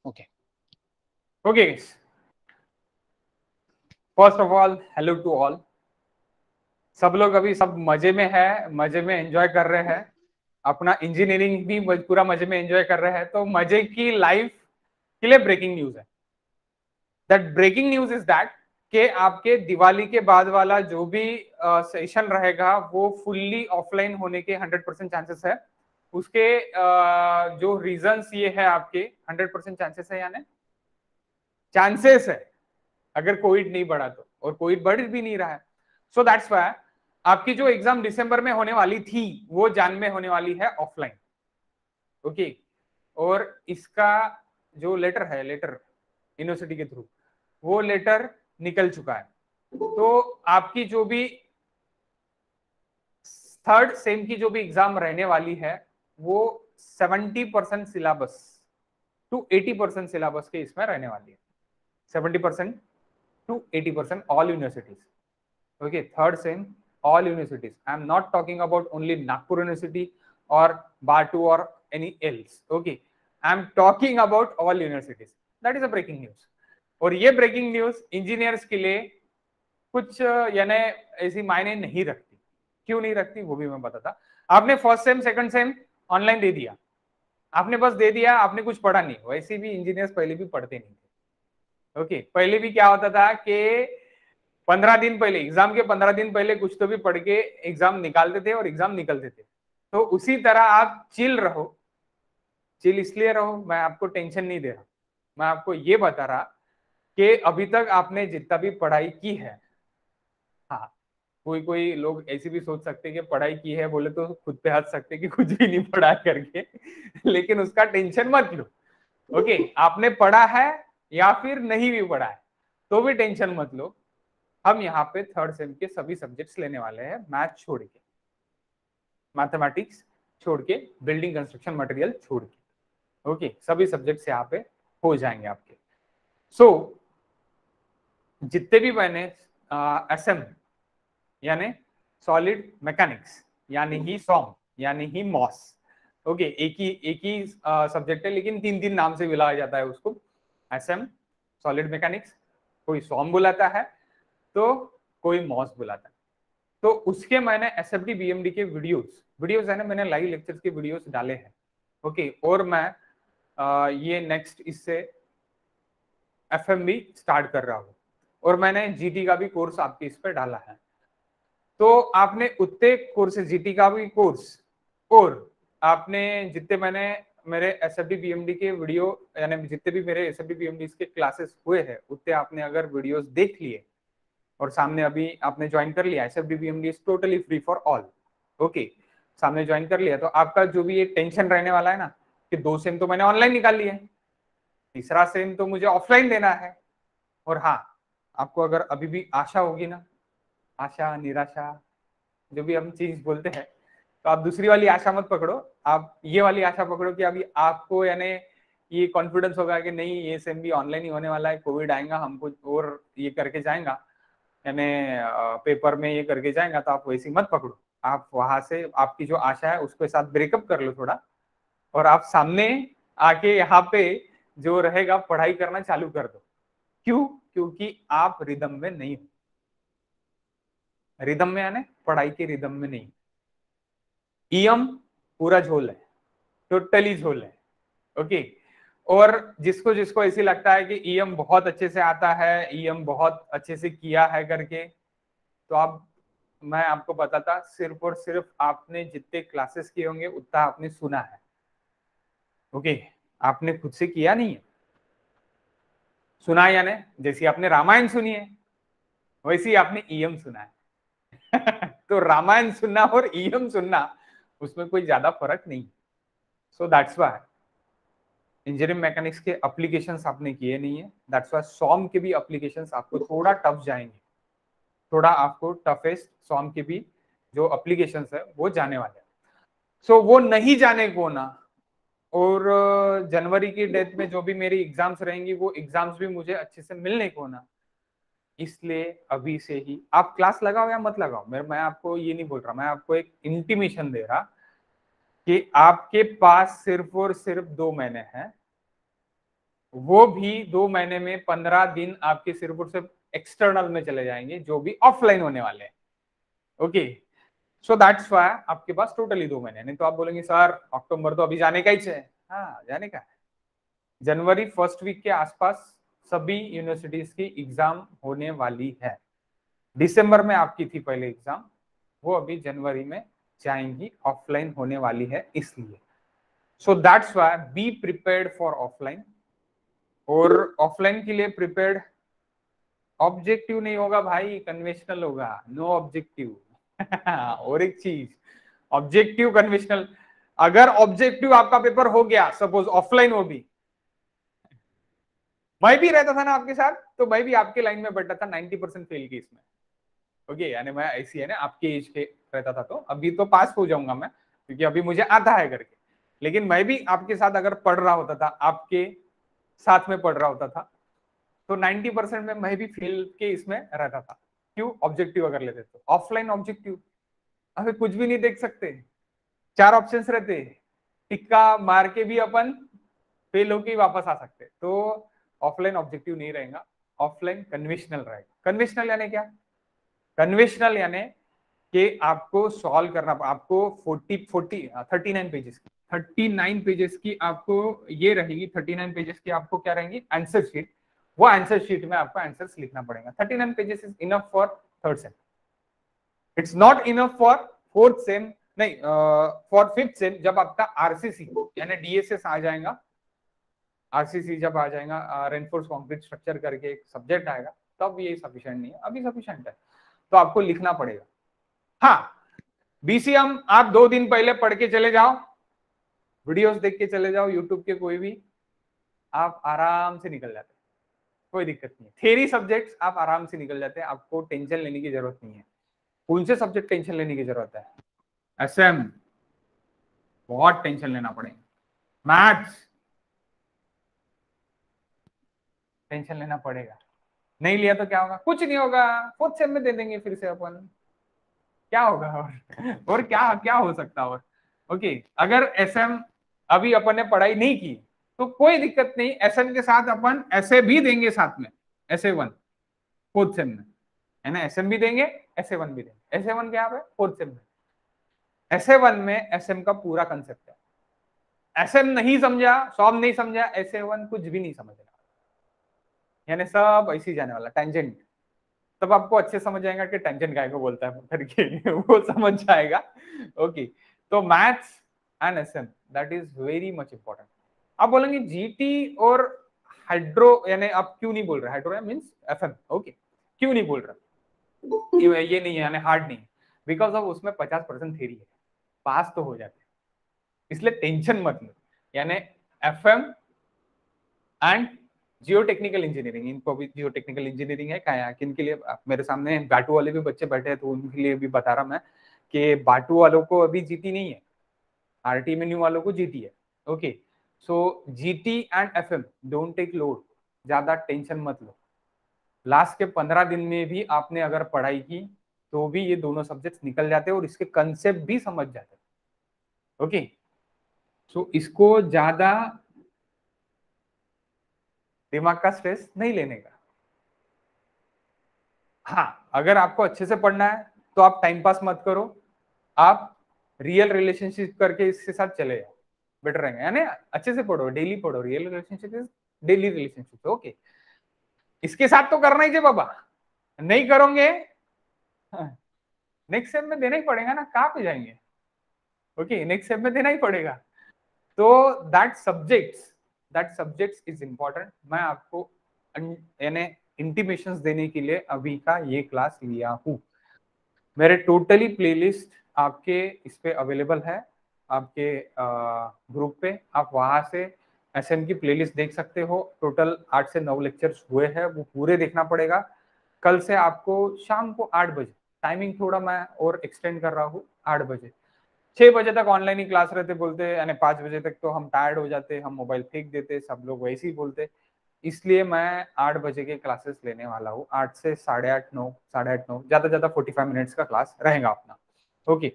Okay okay, first of all hello to all. सब लोग अभी सब मजे में है, मजे में एंजॉय कर रहे हैं, अपना इंजीनियरिंग भी पूरा मजे में एंजॉय कर रहे हैं। तो मजे की लाइफ के लिए ब्रेकिंग न्यूज है। That breaking news is that कि आपके दिवाली के बाद वाला जो भी सेशन रहेगा वो फुल्ली ऑफलाइन होने के 100% चांसेस है। उसके जो रीजंस ये है, आपके 100% चांसेस है, यानी चांसेस है अगर कोविड नहीं बढ़ा तो, और कोविड बढ़ भी नहीं रहा है। सो दैट्स व्हाई आपकी जो एग्जाम दिसंबर में होने वाली थी वो जान में होने वाली है ऑफलाइन। ओके, और इसका जो लेटर है, लेटर यूनिवर्सिटी के थ्रू, वो लेटर निकल चुका है। तो आपकी जो भी थर्ड सेम की जो भी एग्जाम रहने वाली है वो 70% सिलेबस टू 80% सिलेबस के इसमें रहने वाली है। 70% to 80% all universities. Okay, third sem all universities. I am not talking about only Nagpur University or Batu or any else. Okay, I am talking about all universities. That is a breaking news. और ये breaking news engineers के लिए कुछ यानी ऐसी मायने नहीं रखती। क्यों नहीं रखती वो भी मैं बताता। आपने first sem second sem online दे दिया, आपने बस दे दिया, आपने कुछ पढ़ा नहीं। वैसे भी इंजीनियर्स पहले भी पढ़ते नहीं थे। ओके, पहले भी क्या होता था कि 15 दिन पहले, एग्जाम के 15 दिन पहले कुछ तो भी पढ़ के एग्जाम निकालते थे और एग्जाम निकलते थे। तो उसी तरह आप चिल रहो। चिल इसलिए रहो, मैं आपको टेंशन नहीं दे रहा, मैं आपको ये बता रहा कि अभी तक आपने जितना भी पढ़ाई की है, हाँ, कोई कोई लोग ऐसे भी सोच सकते हैं कि पढ़ाई की है बोले तो खुद पे हंस सकते कि कुछ भी नहीं पढ़ा करके लेकिन उसका टेंशन मत लो। ओके, आपने पढ़ा है या फिर नहीं भी पढ़ा है तो भी टेंशन मत लो। हम यहाँ पे थर्ड सेम के सभी सब्जेक्ट्स लेने वाले हैं, मैथ छोड़ के, मैथमेटिक्स छोड़ के, बिल्डिंग कंस्ट्रक्शन मटेरियल छोड़ के। ओके, सभी सब्जेक्ट्स यहाँ पे हो जाएंगे आपके। सो जितने भी मैंने एसएम यानी सॉलिड मैकेनिक्स यानी ही सॉम यानी ही मॉस, ओके, एक ही सब्जेक्ट है लेकिन तीन तीन नाम से बुलाया जाता है उसको। एसएम सॉलिड मैकेनिक्स, कोई सॉम बुलाता है तो कोई मॉस बुलाता है। तो उसके मैंने एसएफडी बीएमडी के वीडियोस है ना, मैंने लाइव लेक्चर्स के वीडियोस डाले हैं। ओके, और मैं ये नेक्स्ट इससे एफएमबी स्टार्ट कर रहा हूँ, और मैंने जीटी का भी कोर्स आपके इस पे डाला है। तो आपने उतने कोर्सेज, जीटी का भी कोर्स, और आपने जितने मैंने मेरे एसएफडी बीएमडी के वीडियो यानी जितने भी मेरे एसएफडी बीएमडी के क्लासेस हुए हैं उतने आपने अगर वीडियोस देख लिए और सामने अभी आपने ज्वाइन कर लिया, SFD BMD is totally free for all. Okay, सामने ज्वाइन कर लिया तो आपका जो भी ये टेंशन रहने वाला है ना कि 2 सेम तो मैंने ऑनलाइन निकाल लिया है, तीसरा सेम तो मुझे ऑफलाइन देना है। और हाँ, आपको अगर अभी भी आशा होगी ना, आशा निराशा जो भी हम चीज बोलते हैं, तो आप दूसरी वाली आशा मत पकड़ो, आप ये वाली आशा पकड़ो कि अभी आपको यानी ये कॉन्फिडेंस होगा कि नहीं ये सेम भी ऑनलाइन ही होने वाला है, कोविड आएगा हमको और ये करके जाएगा, यानी पेपर में ये करके जाएगा। तो आप वैसी मत पकड़ो, आप वहां से आपकी जो आशा है उसके साथ ब्रेकअप कर लो थोड़ा, और आप सामने आके यहाँ पे जो रहेगा पढ़ाई करना चालू कर दो। क्यों? क्योंकि आप रिदम में नहीं हो। रिदम में यानी पढ़ाई के रिदम में नहीं। ईएम पूरा झोल है, टोटली झोल है। ओके, और जिसको जिसको ऐसी लगता है कि ईएम बहुत अच्छे से आता है, ईएम बहुत अच्छे से किया है करके, तो आप, मैं आपको बताता, सिर्फ और सिर्फ आपने जितने क्लासेस किए होंगे उतना आपने सुना है। ओके, आपने खुद से किया नहीं है। सुना है यानी जैसी आपने रामायण सुनी है वैसी आपने ईएम सुना है तो रामायण सुनना और ईएम सुनना उसमें कोई ज्यादा फर्क नहीं। So that's why engineering mechanics के एप्लीकेशंस आपने किए नहीं है, दैट्स व्हाई सॉम के भी एप्लीकेशंस आपको थोड़ा टफ जाएंगे, थोड़ा आपको टफेस्ट सॉम के भी जो एप्लीकेशंस है वो जाने वाले हैं। सो वो नहीं जाने को ना, और जनवरी की डेट में जो भी मेरी एग्जाम्स रहेंगी वो एग्जाम्स भी मुझे अच्छे से मिलने को ना, इसलिए अभी से ही आप क्लास लगाओ या मत लगाओ, मैं आपको ये नहीं बोल रहा, मैं आपको एक इंटीमेशन दे रहा कि आपके पास सिर्फ और सिर्फ 2 महीने हैं। वो भी 2 महीने में 15 दिन आपके सिर्फ और सिर्फ एक्सटर्नल में चले जाएंगे, जो भी ऑफलाइन होने वाले हैं। ओके, सो दैट्स व्हाई आपके पास टोटली 2 महीने। नहीं तो आप बोलेंगे सर अक्टूबर तो अभी जाने का ही है। हाँ, जाने का है। जनवरी फर्स्ट वीक के आसपास सभी यूनिवर्सिटीज की एग्जाम होने वाली है। दिसंबर में आपकी थी पहले एग्जाम, वो अभी जनवरी में जाएंगी, ऑफलाइन होने वाली है इसलिए। So that's why be prepared for offline. और ऑफलाइन के लिए प्रिपेयर्ड, ऑब्जेक्टिव नहीं होगा भाई, कन्वेंशनल होगा, नो ऑब्जेक्टिव। और एक चीज, ऑब्जेक्टिव कन्वेंशनल। अगर ऑब्जेक्टिव आपका पेपर हो गया सपोज ऑफलाइन, हो भी मैं भी रहता था ना आपके साथ, तो मैं भी आपके लाइन में बैठा था 90% फेल केस में। ओके, यानी मैं ऐसी है ना आपके एज के रहता था, तो अभी तो पास हो जाऊंगा मैं, क्योंकि अभी मुझे आता है करके। लेकिन मैं भी आपके साथ अगर पढ़ रहा होता था, आपके साथ में पढ़ रहा होता था, तो 90% में मैं भी फेल के इसमें रहता था। क्यों? ऑब्जेक्टिव अगर लेते तो। ऑफलाइन ऑब्जेक्टिव अभी कुछ भी नहीं देख सकते, 4 ऑप्शंस रहते, टिक्का मार के भी अपन फेल होके वापस आ सकते। तो ऑफलाइन ऑब्जेक्टिव नहीं रहेगा, ऑफलाइन कन्वेंशनल रहेगा। कन्वेंशनल यानी क्या? कन्वेंशनल यानी कि आपको सॉल्व करना, आपको 39 पेजेस की 39 पेजेस की आपको ये रहेगी, 39 पेजेस की आपको क्या रहेंगी? Answer sheet. वो आंसर शीट में आपको आंसर्स लिखना पड़ेगा। 39 pages is enough for third same, it's not enough for fourth same, नहीं फॉर फिफ्थ सेम। जब आपका आरसीसी यानी डीएसएस आ जाएगा, आरसीसी जब आ जाएगा, रेनफोर्स कंक्रीट स्ट्रक्चर करके एक सब्जेक्ट आएगा, तब ये सफिशिएंट नहीं है, अभी सफिशिएंट है, तो आपको लिखना पड़ेगा। हाँ, बीसीएम आप 2 दिन पहले पढ़ के चले जाओ, वीडियोस देख के चले जाओ यूट्यूब के कोई भी, आप आराम से निकल जाते हैं, कोई दिक्कत नहीं है। थ्योरी सब्जेक्ट्स आप आराम से निकल जाते हैं, आपको टेंशन लेने की जरूरत नहीं है। कौन से सब्जेक्ट टेंशन लेने की जरूरत है? एसएम, बहुत टेंशन लेना पड़ेगा। मैथ्स टेंशन लेना पड़ेगा, नहीं लिया तो क्या होगा? कुछ नहीं होगा, फोर्थ सेम में दे देंगे फिर से अपन, क्या होगा? और क्या क्या हो सकता है? और ओके, अगर एसएम अभी अपन ने पढ़ाई नहीं की तो कोई दिक्कत नहीं, एसएम के साथ अपन ऐसे भी देंगे साथ में, ऐसे वन फोर्थ सेम में, है ना? एसएम भी देंगे, ऐसे वन भी देंगे। ऐसे वन क्या है? फोर्थ सेम में। ऐसे वन में एसएम का पूरा कंसेप्ट है। एसएम नहीं समझा, सॉल्व नहीं समझा, ऐसे वन कुछ भी नहीं समझना, यानी सब ऐसे ही जाने वाला टेंजेंट। तब आपको अच्छे समझ आएगा कि टेंजेंट काय को बोलता है करके, वो समझ जाएगा। ओके, तो maths and SM that is very much important. आप बोलेंगे जीटी और हाइड्रो, यानी आप क्यों नहीं बोल रहे? हाइड्रो मींस एफएम, ओके, क्यों नहीं बोल रहे? ये नहीं है यानी हार्ड नहीं, बिकॉज ऑफ उसमें 50% थ्योरी है, पास तो हो जाते हैं, इसलिए टेंशन मत लो। यानी FM and Jio technical engineering, इनको भी जियो टेक्निकल इंजीनियरिंग है क्या, किन के लिए? मेरे सामने बाटू वाले भी बच्चे बैठे हैं, तो उनके लिए भी बता रहा मैं कि बाटू वालों को अभी जीटी नहीं है, आरटी मेन्यू वालों को जीटी है। Okay, so GT and FM don't take load, ज्यादा टेंशन मत लो। लास्ट के 15 दिन में भी आपने अगर पढ़ाई की तो भी ये दोनों सब्जेक्ट निकल जाते हैं और इसके कंसेप्ट भी समझ जाते हैं। ओके, सो इसको ज्यादा दिमाग का स्ट्रेस नहीं लेने का। हाँ, अगर आपको अच्छे से पढ़ना है तो आप टाइम पास मत करो, आप रियल रिलेशनशिप करके इसके साथ चले जाओ, बेटर रहेगा। यानी अच्छे से पढ़ो, डेली पढ़ो, real relationship is daily relationship. Okay, इसके साथ तो करना ही है बाबा, नहीं करोगे नेक्स्ट सेम में देना ही पड़ेगा ना, कहाँ पे जाएंगे? ओके, नेक्स्ट सेम में देना ही पड़ेगा। तो दैट सब्जेक्ट्स इज इंपॉर्टेंट। मैं आपको यानी इंटीमेशंस देने के लिए अभी का ये क्लास लिया हूँ। मेरे टोटली प्लेलिस्ट आपके इस पे अवेलेबल है, आपके ग्रुप पे, आप वहां से एसएम की प्लेलिस्ट देख सकते हो। टोटल 8 से 9 लेक्चर्स हुए हैं, वो पूरे देखना पड़ेगा। कल से आपको शाम को 8 बजे, टाइमिंग थोड़ा मैं और एक्सटेंड कर रहा हूँ, 8 बजे, 6 बजे तक ऑनलाइन ही क्लास रहते बोलते, यानी 5 बजे तक तो हम टायर्ड हो जाते, हम मोबाइल फेंक देते, सब लोग वैसे ही बोलते। इसलिए मैं 8 बजे के क्लासेस लेने वाला हूँ, 8 से 8:30 9, 8:30 9, ज्यादा 45 मिनट्स का क्लास रहेगा अपना। ओके,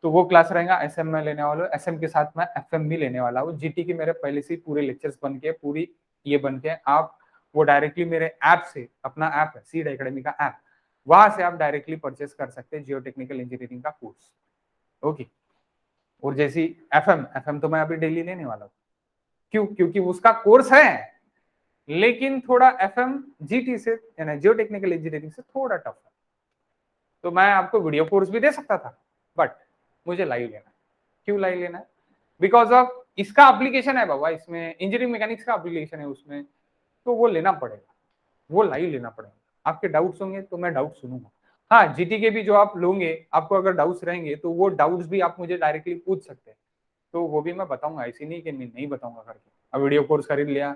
तो वो क्लास रहेगा। एसएम में लेने वाला हूँ, एसएम के साथ मैं एफएम भी लेने वाला हूँ। जीटी के मेरे पहले से पूरे लेक्चर्स बन के पूरी ये बन के आप वो डायरेक्टली मेरे ऐप से, अपना ऐप है सीड एकेडमी का ऐप, वहां से आप डायरेक्टली परचेस कर सकते हैं जियो टेक्निकल इंजीनियरिंग का कोर्स। ओके। और जैसी एफएम तो मैं अभी डेली लेने वाला हूँ। क्यों? क्योंकि उसका कोर्स है, लेकिन थोड़ा एफएम जीटी से यानी जियो टेक्निकल इंजीनियरिंग से थोड़ा टफ है। तो मैं आपको वीडियो कोर्स भी दे सकता था, बट मुझे लाइव लेना है। क्यों लाइव लेना है? बिकॉज ऑफ इसका एप्लीकेशन है बाबा, इसमें इंजीनियरिंग मैकेनिक्स का एप्लीकेशन है उसमें, तो वो लेना पड़ेगा, वो लाइव लेना पड़ेगा। आपके डाउट्स होंगे तो मैं डाउट सुनूंगा। हाँ, जीटी के भी जो आप लोगे, आपको अगर डाउट्स रहेंगे तो वो डाउट्स भी आप मुझे डायरेक्टली पूछ सकते हैं, तो वो भी मैं बताऊंगा। ऐसी नहीं कि मैं नहीं बताऊंगा करके, अब वीडियो कोर्स खरीद लिया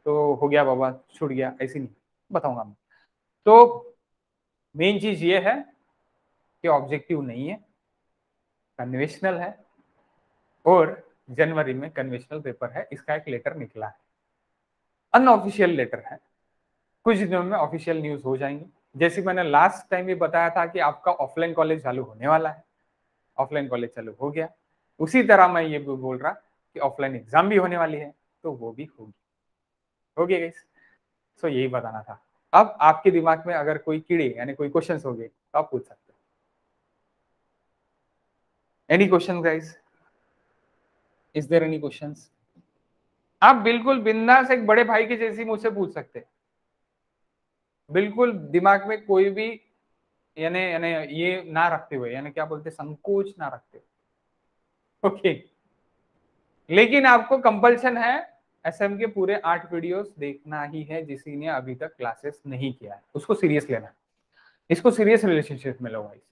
तो हो गया बाबा, छूट गया, ऐसी नहीं, बताऊंगा मैं। तो मेन चीज ये है कि ऑब्जेक्टिव नहीं है, कन्वेंशनल है, और जनवरी में कन्वेंशनल पेपर है, इसका एक लेटर निकला है, अनऑफिशियल लेटर है। कुछ दिनों में ऑफिशियल न्यूज हो जाएंगी। जैसे मैंने लास्ट टाइम भी बताया था कि आपका ऑफलाइन कॉलेज चालू होने वाला है, ऑफलाइन कॉलेज चालू हो गया, उसी तरह मैं ये भी बोल रहा कि ऑफलाइन एग्जाम भी होने वाली है, तो वो भी होगी। ओके गाइस, सो यही बताना था। अब आपके दिमाग में अगर कोई कीड़े यानी कोई क्वेश्चन हो गए तो आप पूछ सकते हो। Any question guys? Is there any questions? आप बिल्कुल बिंदास एक बड़े भाई के जैसी मुझसे पूछ सकते हैं, बिल्कुल दिमाग में कोई भी यानी यानी ये ना रखते हुए, यानी क्या बोलते, संकोच ना रखते हुए। ओके। लेकिन आपको कंपल्सन है एसएम के पूरे 8 वीडियोस देखना ही है। जिसी ने अभी तक क्लासेस नहीं किया है उसको सीरियस लेना है, इसको सीरियस रिलेशनशिप में लो गाइस।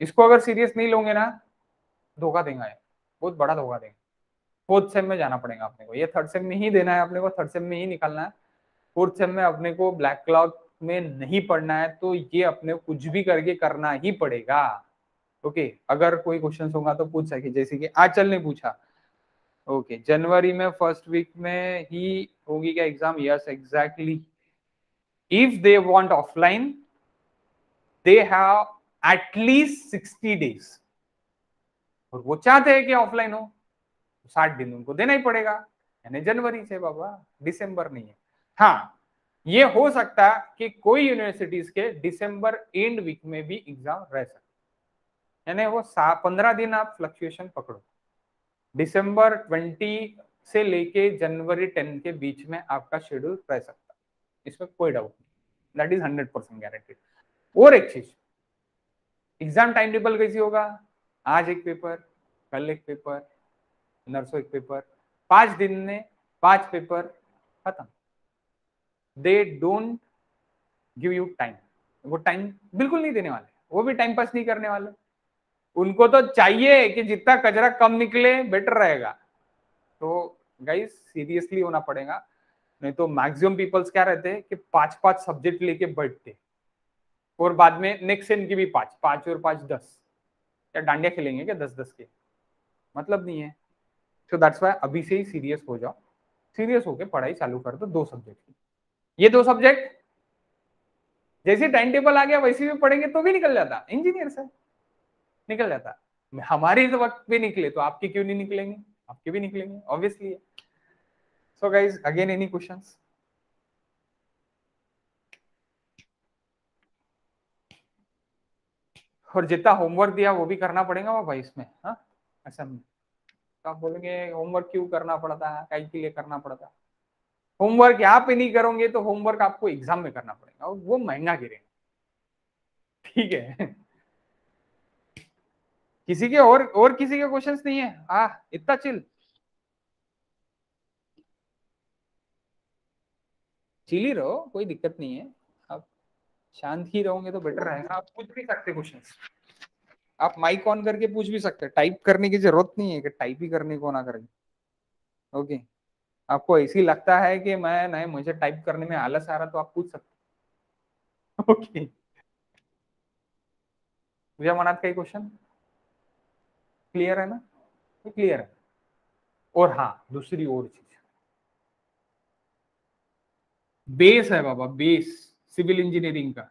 इसको अगर सीरियस नहीं लोगे ना, धोखा देंगे, बहुत बड़ा धोखा देंगे। फोर्थ सेम में जाना पड़ेगा अपने को, ये थर्ड सेम में ही देना है अपने को, थर्ड सेम में ही निकालना है। फोर्थ सेम में अपने को ब्लैक क्लाउड में नहीं पढ़ना है, तो ये अपने कुछ भी करके करना ही पड़ेगा। ओके। अगर कोई क्वेश्चन होगा तो पूछ सके, जैसे कि आंचल ने पूछा। ओके, जनवरी में फर्स्ट वीक में ही होगी क्या exam? Yes exactly. If they want offline, they have at least 60 days, और वो चाहते हैं कि ऑफलाइन हो, 60 दिन उनको देना ही पड़ेगा, यानी जनवरी से बाबा, दिसंबर नहीं है। हाँ, ये हो सकता है कि कोई यूनिवर्सिटीज के दिसंबर एंड वीक में भी एग्जाम रह सकता है, यानी वो 15 दिन आप फ्लक्चुएशन पकड़ो। दिसंबर 20 से लेके जनवरी 10 के बीच में आपका शेड्यूल रह सकता है, इसमें कोई डाउट नहीं, दैट इज 100% गारंटेड। और एक चीज, एग्जाम टाइम टेबल कैसी होगा? आज एक पेपर, कल एक पेपर, नरसों एक पेपर, 5 दिन में 5 पेपर खत्म। They don't give you time, वो टाइम बिल्कुल नहीं देने वाले, वो भी टाइम पास नहीं करने वाले। उनको तो चाहिए कि जितना कचरा कम निकले बेटर रहेगा। तो गाइस सीरियसली होना पड़ेगा, नहीं तो मैक्सिमम पीपल्स क्या रहते हैं कि 5-5 सब्जेक्ट लेके बैठते, और बाद में नेक्स्ट सेम की भी 5 और 5 10, क्या डांडिया खेलेंगे क्या 10-10 के? मतलब नहीं है। सो दैट्स व्हाई अभी से ही सीरियस हो जाओ, सीरियस होके पढ़ाई चालू कर दो 2 सब्जेक्ट की। ये 2 सब्जेक्ट जैसे टाइम टेबल आ गया वैसे भी पढ़ेंगे तो भी निकल जाता, इंजीनियर से निकल जाता। हमारे इस वक्त भी निकले तो आपके क्यों नहीं निकलेंगे? आपके भी निकलेंगे obviously. So guys again any questions? और जितना होमवर्क दिया वो भी करना पड़ेगा वो भाई इसमें। हाँ, ऐसा तो आप बोलेंगे होमवर्क क्यों करना पड़ता है, कहीं के लिए करना पड़ता है? होमवर्क यहाँ पे नहीं करोगे तो होमवर्क आपको एग्जाम में करना पड़ेगा, और वो महंगा गिरेगा। ठीक है। किसी के और किसी के क्वेश्चंस नहीं है? इतना चिल, चिल ही रहो, कोई दिक्कत नहीं है। आप शांत ही रहोगे तो बेटर रहेगा। आप पूछ भी सकते क्वेश्चंस, आप माइक ऑन करके पूछ भी सकते, टाइप करने की जरूरत नहीं है कि टाइप ही करने को ना करें। ओके। आपको ऐसी लगता है कि मैं नहीं, मुझे टाइप करने में आलस आ रहा, तो आप पूछ सकते। ओके। मुझे मनात का क्वेश्चन क्लियर है ना? क्लियर है। और हाँ, दूसरी और चीज, बेस है बाबा, बेस सिविल इंजीनियरिंग का।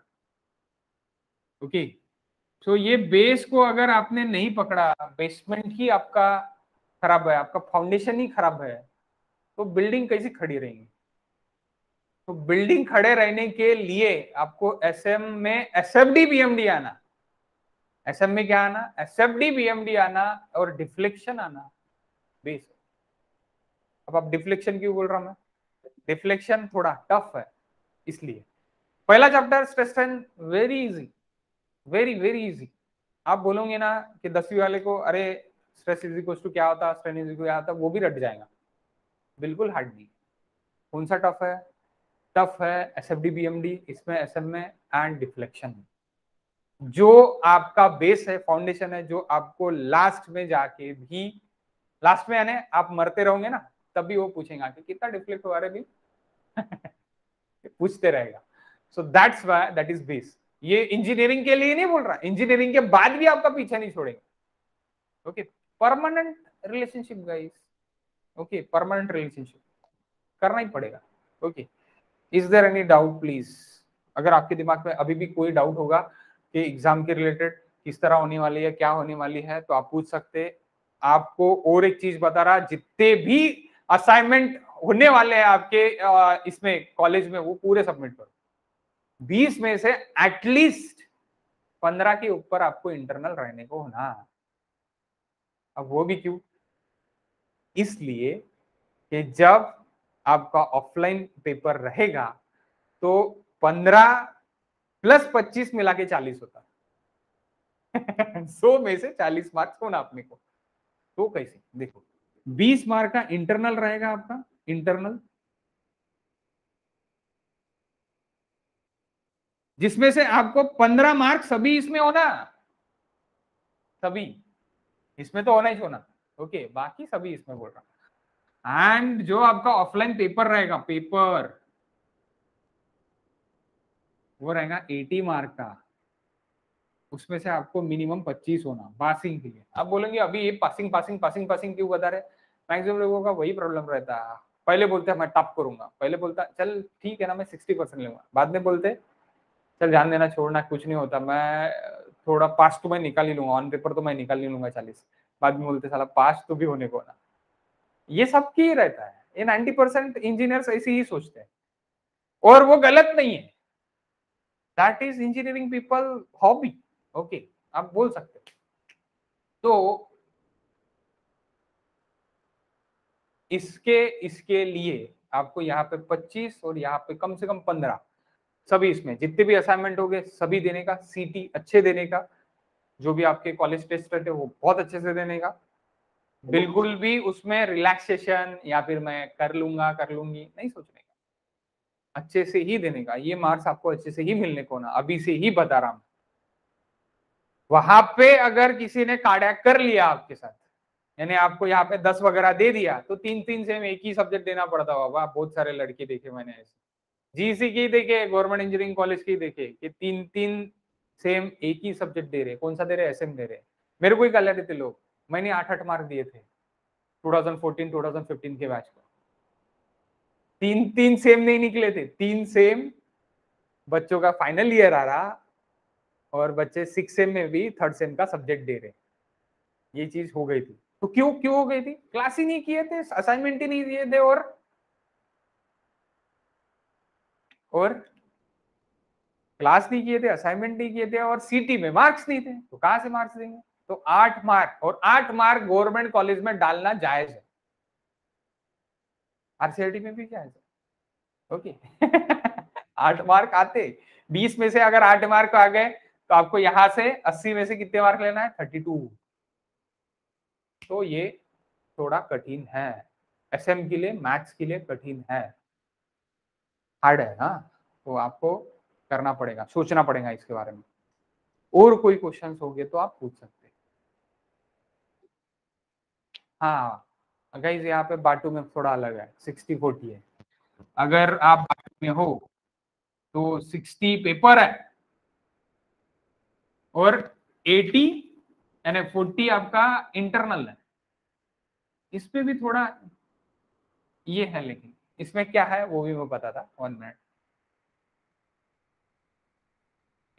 ओके। तो ये बेस को अगर आपने नहीं पकड़ा, बेसमेंट ही आपका खराब है, आपका फाउंडेशन ही खराब है, तो बिल्डिंग कैसी खड़ी रहेगी? तो बिल्डिंग खड़े रहने के लिए आपको एसएम में एसएफडी बीएमडी आना, एसएम में क्या आना, एसएफडी बीएमडी आना और डिफ्लेक्शन आना बेस। अब आप डिफ्लेक्शन क्यों बोल रहा हूं मैं, डिफ्लेक्शन थोड़ा टफ है इसलिए। पहला chapter stress strain very easy, very very easy. आप बोलोगे ना कि 10वीं वाले को अरे स्ट्रेस इज इक्वल टू क्या होता, स्ट्रेन इज इक्वल क्या होता, वो भी रट जाएगा। बिल्कुल हार्ड नहीं। कौन सा टफ है, टफ है एसएफडी बीएमडी, इसमें एसएम में एंड डिफ्लेक्शन में। जो आपका बेस है, फाउंडेशन है, जो आपको लास्ट में जाके भी, लास्ट में यानी आप मरते रहोगे ना तब भी वो पूछेगा कि कितना डिफ्लेक्ट हुआ रे भी पूछते रहेगा। So that's why that is base. ये इंजीनियरिंग के लिए नहीं बोल रहा, इंजीनियरिंग के बाद भी आपका पीछा नहीं छोड़ेगा। Okay, permanent relationship guys, okay permanent relationship करना ही पड़ेगा। Okay, is there any doubt please? अगर आपके दिमाग में अभी भी कोई डाउट होगा कि एग्जाम के रिलेटेड किस तरह होने वाली है, क्या होने वाली है, तो आप पूछ सकते। आपको और एक चीज बता रहा, जितने भी असाइनमेंट होने वाले हैं आपके इसमें कॉलेज में, वो पूरे सबमिट करो। 20 में से एटलीस्ट 15 के ऊपर आपको इंटरनल रहने को होना। अब वो भी क्यों, इसलिए कि जब आपका ऑफलाइन पेपर रहेगा तो 15 + 25 मिला के 40 होता है 100 में से 40 मार्क्स होना अपने को। तो कैसे देखो, 20 मार्क का इंटरनल रहेगा आपका, इंटरनल, जिसमें से आपको 15 मार्क सभी इसमें होना, सभी इसमें तो होना ही होना। ओके, बाकी सभी इसमें बोल रहा। एंड जो आपका ऑफलाइन पेपर रहेगा, पेपर वो रहेगा 80 मार्क का, उसमें से आपको मिनिमम 25 होना पासिंग के लिए। आप बोलेंगे अभी ये पासिंग पासिंग पासिंग पासिंग क्यों बता रहे, मैक्सिमम लोगों का वही प्रॉब्लम रहता है। पहले बोलते हैं मैं टॉप करूंगा, पहले बोलता चल ठीक है ना मैं 60% लूंगा, बाद में बोलते चल ध्यान देना छोड़ना कुछ नहीं होता, मैं थोड़ा पास तो मैं निकाल ही लूंगा, ऑन पेपर तो मैं निकाल ही लूंगा 40, बाद में बोलते साला पास तो भी होने को ना। ये सबकी ही रहता है, ये 90% इंजीनियर्स ऐसे ही सोचते हैं, और वो गलत नहीं है। That is engineering people hobby. Okay, आप बोल सकते हैं। तो इसके लिए आपको यहाँ पे 25 और यहाँ पे कम से कम 15 सभी, इसमें जितने भी असाइनमेंट हो गए सभी देने का, सीटी अच्छे देने का, जो भी आपके कॉलेज टेस्ट रहते हैं वो बहुत अच्छे से देने का। बिल्कुल भी उसमें रिलैक्सेशन या फिर मैं कर लूंगा कर लूंगी नहीं सोचने का, अच्छे से ही देने का। ये मार्क्स आपको अच्छे से ही मिलने को ना, अभी से ही बता रहा हूं। वहां पे अगर किसी ने कार्डियक कर लिया आपके साथ, यानी आपको यहाँ पे 10 वगैरह दे दिया, तो 3-3 सेम एक ही सब्जेक्ट देना पड़ता होगा। बहुत सारे लड़के देखे मैंने ऐसे, जीसी की देखे, गवर्नमेंट इंजीनियरिंग कॉलेज की देखे कि 3-3 सेम एक ही सब्जेक्ट दे रहे। कौन सा दे रहे, एसएम दे रहे। मेरे को ही कर लेते थे लोग, मैंने 8-8 मार्क दिए थे 2014-2015 के बैच को। 3-3 सेम नहीं निकले थे, 3 सेम बच्चों का फाइनल ईयर आ रहा, और बच्चे 6 सेम में भी 3rd सेम का सब्जेक्ट दे रहे। ये चीज हो गई थी। तो क्यों क्यों हो गई थी, क्लास ही नहीं किए थे, असाइनमेंट ही नहीं दिए थे, और क्लास नहीं किए थे, असाइनमेंट नहीं किए थे, और सीटी में मार्क्स नहीं थे, तो कहां से मार्क्स देंगे। तो 8 मार्क, और 8 मार्क गवर्नमेंट कॉलेज में डालना जायज है, आरसीआईटी में भी जायज है। ओके 8 मार्क आते, 20 में से अगर 8 मार्क आ गए तो आपको यहां से 80 में से कितने मार्क लेना है, 32। तो ये थोड़ा कठिन है, एसएम के लिए, मैथ्स के लिए कठिन है, हार्ड है। हाँ, तो आपको करना पड़ेगा, सोचना पड़ेगा इसके बारे में। और कोई क्वेश्चंस होंगे तो आप पूछ सकते हैं। हाँ गाइस, यहाँ पे बाटू में थोड़ा अलग है, 60-40 है। अगर आप बाटू में हो तो 60 पेपर है और 80 यानी 40 आपका इंटरनल है। इसमें भी थोड़ा ये है, लेकिन इसमें क्या है वो भी मैं बता था 1 मिनट।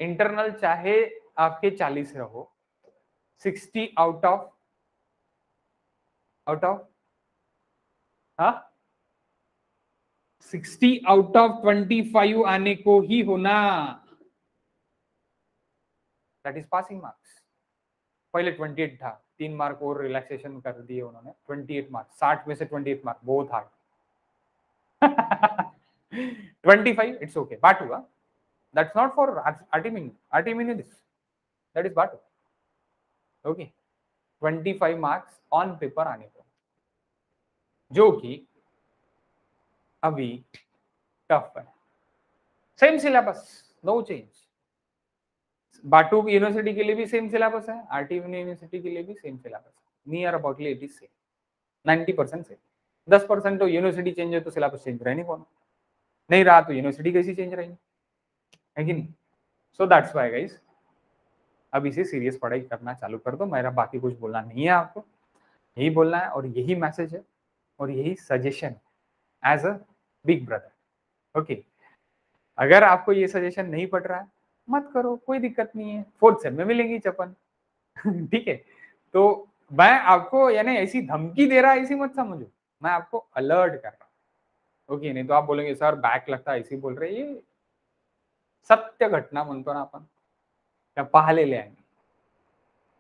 इंटरनल चाहे आपके 40 रहो, 60 आउट ऑफ हाँ 60 आउट ऑफ 25 आने को ही होना, दैट इज पासिंग मार्क्स। पहले 28 था, 3 मार्क और रिलैक्सेशन कर दिए उन्होंने, 28 मार्क, 60 में से 28 मार्क, बहुत hard. 25 it's okay, Batu, that's not for आर्टिमिनी this, that is Batu. Okay, 25 marks on paper आने को, जो कि अभी टफ है। Same syllabus, no change. Batu university के लिए भी सेम सिलेबस है, आरटीमिनी यूनिवर्सिटी के लिए भी सेम सिलेबस है, नियर अबाउटली इट इज सेम, 90% से 10% तो यूनिवर्सिटी चेंज है तो सिलेबस चेंज रहने कौन नहीं रहा, तो यूनिवर्सिटी कैसी चेंज रहेगी, है कि नहीं। सो दैट्स व्हाई गाइस, अभी से सीरियस पढ़ाई करना चालू कर दो। मेरा बाकी कुछ बोलना नहीं है, आपको यही बोलना है और यही मैसेज है और यही suggestion as a big brother. Okay, अगर आपको ये सजेशन नहीं पड़ रहा है मत करो, कोई दिक्कत नहीं है, 4th सेम में मिलेंगी चपन। ठीक है, तो मैं आपको यानी ऐसी धमकी दे रहा है ऐसी मत समझो, मैं आपको अलर्ट कर रहा हूँ। ओके, नहीं तो आप बोलेंगे सर बैक लगता है ऐसे बोल रहे, ये सत्य घटना म्हणतो ना आपण, त्या पाहिलेले आहे।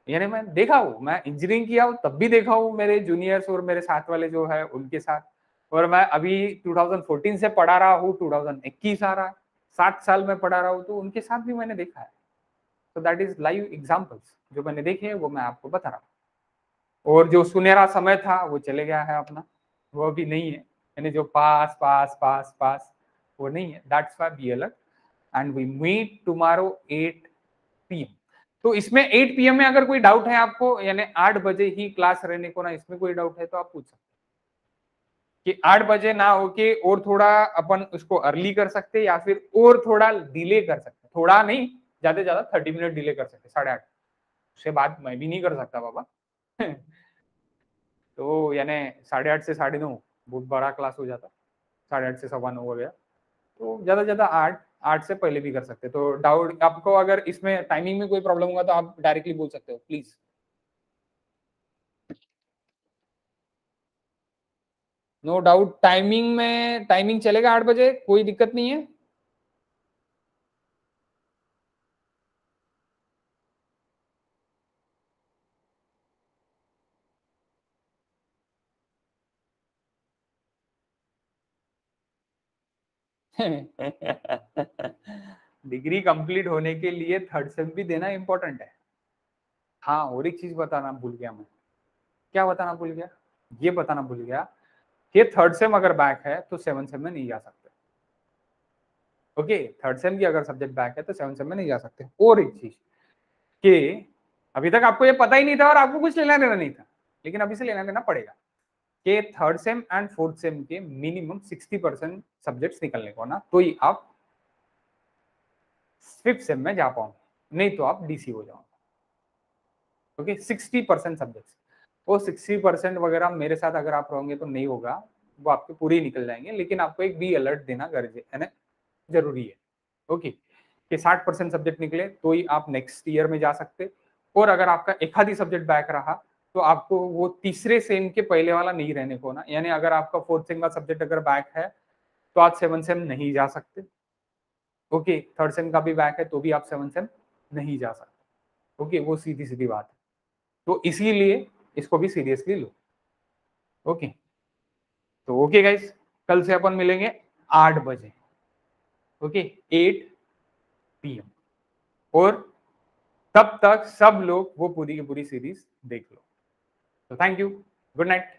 यानी मैं देखा हूँ, मैं इंजीनियरिंग किया हूँ तब भी देखा हूँ मेरे जूनियर्स और मेरे साथ वाले जो है उनके साथ, और मैं अभी 2014 से पढ़ा रहा हूँ, 2021 आ रहा है, 7 साल में पढ़ा रहा हूँ, तो उनके साथ भी मैंने देखा है। तो दैट इज लाइव एग्जांपल्स, जो मैंने देखे हैं वो मैं आपको बता रहा हूँ। और जो सुनहरा समय था वो चले गया है अपना, वो भी नहीं है, यानी जो पास पास पास पास वो नहीं है। That's why be alert and we meet tomorrow 8 PM। तो इसमें 8 PM में अगर कोई डाउट है आपको, यानी 8 बजे ही क्लास रहने को ना, इसमें कोई डाउट है तो आप पूछ सकते कि 8 बजे ना होके और थोड़ा अपन उसको अर्ली कर सकते या फिर और थोड़ा डिले कर सकते, थोड़ा नहीं ज्यादा से ज्यादा 30 मिनट डिले कर सकते, 8:30 उससे बाद मैं भी नहीं कर सकता बाबा। तो यानी 8:30 से 9:30 बहुत बड़ा क्लास हो जाता, 8:30 से 9:15 हो गया, तो ज्यादा से ज्यादा 8 से पहले भी कर सकते। तो डाउट आपको अगर इसमें टाइमिंग में कोई प्रॉब्लम होगा तो आप डायरेक्टली बोल सकते हो प्लीज। नो डाउट, टाइमिंग चलेगा 8 बजे, कोई दिक्कत नहीं है। डिग्री कंप्लीट होने के लिए 3rd सेम भी देना इंपॉर्टेंट है। हाँ, और एक चीज बताना भूल गया मैं, क्या बताना भूल गया, ये बताना भूल गया कि 3rd सेम अगर बैक है तो 7th सेम में नहीं जा सकते। ओके, 3rd सेम की अगर सब्जेक्ट बैक है तो 7th सेम में नहीं जा सकते। और एक चीज कि अभी तक आपको ये पता ही नहीं था और आपको कुछ लेना देना नहीं था, लेकिन अभी से लेना देना पड़ेगा कि 3rd same and 4th same के मिनिमम 60% सब्जेक्ट्स निकलने को ना, तो ही आप 5th सेम में जा पाओ, नहीं तो आप डीसी हो जाओ। ओके, 60% सब्जेक्ट्स, वो 60% वगैरह मेरे साथ अगर आप रहोगे तो नहीं होगा, वो आपके पूरे ही निकल जाएंगे, लेकिन आपको एक बी अलर्ट देना है ना, जरूरी है। ओके, कि 60% सब्जेक्ट निकले तो ही आप नेक्स्ट ईयर में जा सकते, और अगर आपका एक आधी सब्जेक्ट बैक रहा तो आपको वो तीसरे सेम के पहले वाला नहीं रहने को ना, यानी अगर आपका 4th सेम का सब्जेक्ट अगर बैक है तो आप 7th सेम नहीं जा सकते। ओके, 3rd सेम का भी बैक है तो भी आप 7th सेम नहीं जा सकते। ओके, वो सीधी सीधी बात है, तो इसीलिए इसको भी सीरियसली लो। ओके, तो ओके गाइस, कल से अपन मिलेंगे 8 बजे। ओके, 8 PM, और तब तक सब लोग वो पूरी की पूरी सीरीज देख लो। तो थैंक यू, गुड नाइट।